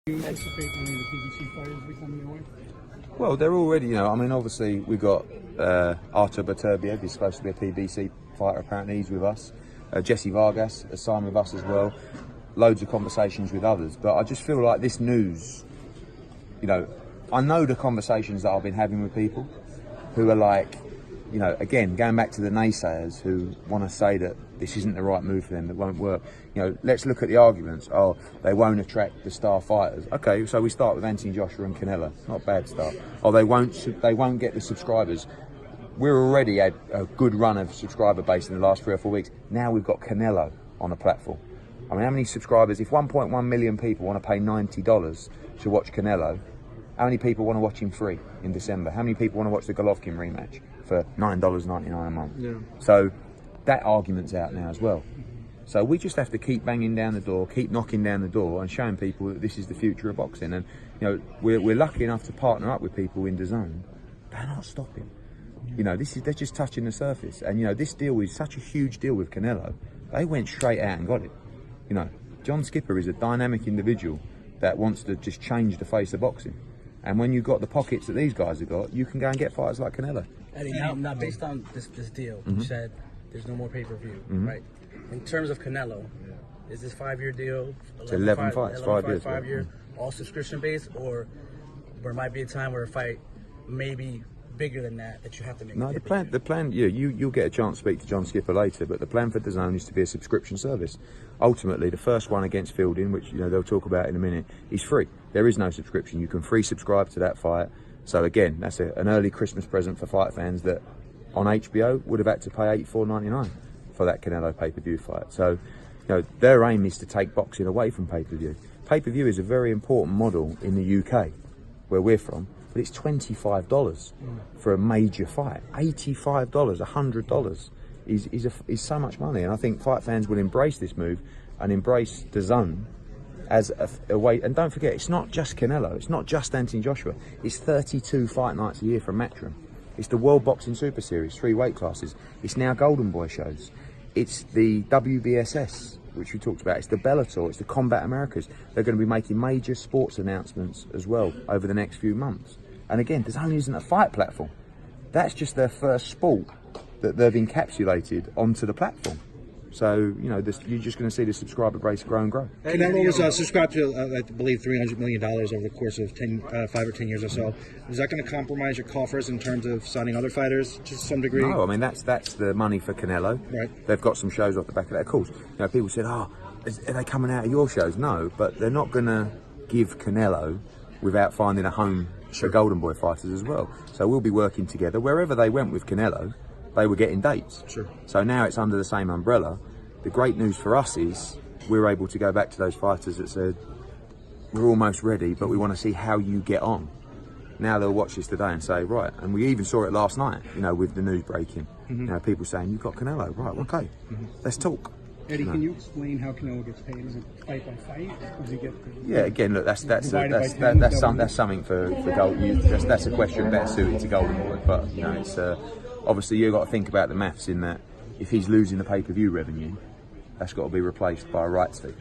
Do you anticipate any of the PBC fighters becoming your way? Well, they're already, I mean, obviously we've got Artur Beterbiev, he's supposed to be a PBC fighter, apparently he's with us. Jesse Vargas has signed with us as well. Loads of conversations with others, but I just feel like this news, I know the conversations that I've been having with people who are like, again, going back to the naysayers who want to say that this isn't the right move for them, that won't work. Let's look at the arguments. Oh, they won't attract the star fighters. Okay, so we start with Anthony Joshua and Canelo. Not a bad start. Oh, they won't get the subscribers. We're already at a good run of subscriber base in the last 3 or 4 weeks. Now we've got Canelo on the platform. I mean, how many subscribers? If 1.1 million people want to pay $90 to watch Canelo, how many people want to watch him free in December? How many people want to watch the Golovkin rematch for $9.99 a month? Yeah. So that argument's out now as well. So we just have to keep banging down the door, keep knocking down the door and showing people that this is the future of boxing. And, we're lucky enough to partner up with people in DAZN. They're not stopping. They're just touching the surface. And, this deal is such a huge deal with Canelo. They went straight out and got it. John Skipper is a dynamic individual that wants to just change the face of boxing. And when you've got the pockets that these guys have got, you can go and get fighters like Canelo. Eddie, now based on this deal, you said there's no more pay-per-view, right? In terms of Canelo, is this 5-year deal? It's 11 fights, 5 years. 5 year, all subscription-based, or there might be a time where a fight may be bigger than that you have to make? No, the plan. Yeah, you'll get a chance to speak to John Skipper later, but the plan for DAZN is to be a subscription service. Ultimately, the first one against Fielding, which they'll talk about in a minute, is free. There is no subscription. You can free subscribe to that fight. So again, that's an early Christmas present for fight fans that on HBO would have had to pay $84.99 for that Canelo pay-per-view fight. So, their aim is to take boxing away from pay-per-view. Pay-per-view is a very important model in the UK, where we're from. But it's $25 for a major fight. $85, $100 is so much money. And I think fight fans will embrace this move and embrace DAZN as a way. And don't forget, it's not just Canelo. It's not just Anthony Joshua. It's 32 fight nights a year from Matchroom. It's the World Boxing Super Series, 3 weight classes. It's now Golden Boy shows. It's the WBSS, which we talked about. It's the Bellator. It's the Combat Americas. They're going to be making major sports announcements as well over the next few months. And again, DAZN isn't a fight platform. That's just their first sport that they've encapsulated onto the platform. So, you're just going to see the subscriber base grow and grow. Canelo was subscribed to, I believe, $300 million over the course of 5 or 10 years or so. Is that going to compromise your coffers in terms of signing other fighters to some degree? No, I mean, that's the money for Canelo. Right. They've got some shows off the back of that. Of course, people said, are they coming out of your shows? No, but they're not going to give Canelo without finding a home for Golden Boy fighters as well. So we'll be working together. Wherever they went with Canelo, they were getting dates. Sure. So now it's under the same umbrella. The great news for us is we're able to go back to those fighters that said, we're almost ready, but we want to see how you get on. Now they'll watch this today and say, right, and we even saw it last night, with the news breaking. People saying, you've got Canelo, right, okay, let's talk. Eddie, can you explain how Canelo gets paid? Is it fight by fight? Does he get Yeah, again, look, that's something for gold. That's a question better suited to Golden Boy. But it's obviously you've got to think about the maths in that if he's losing the pay-per-view revenue, that's got to be replaced by a rights fee.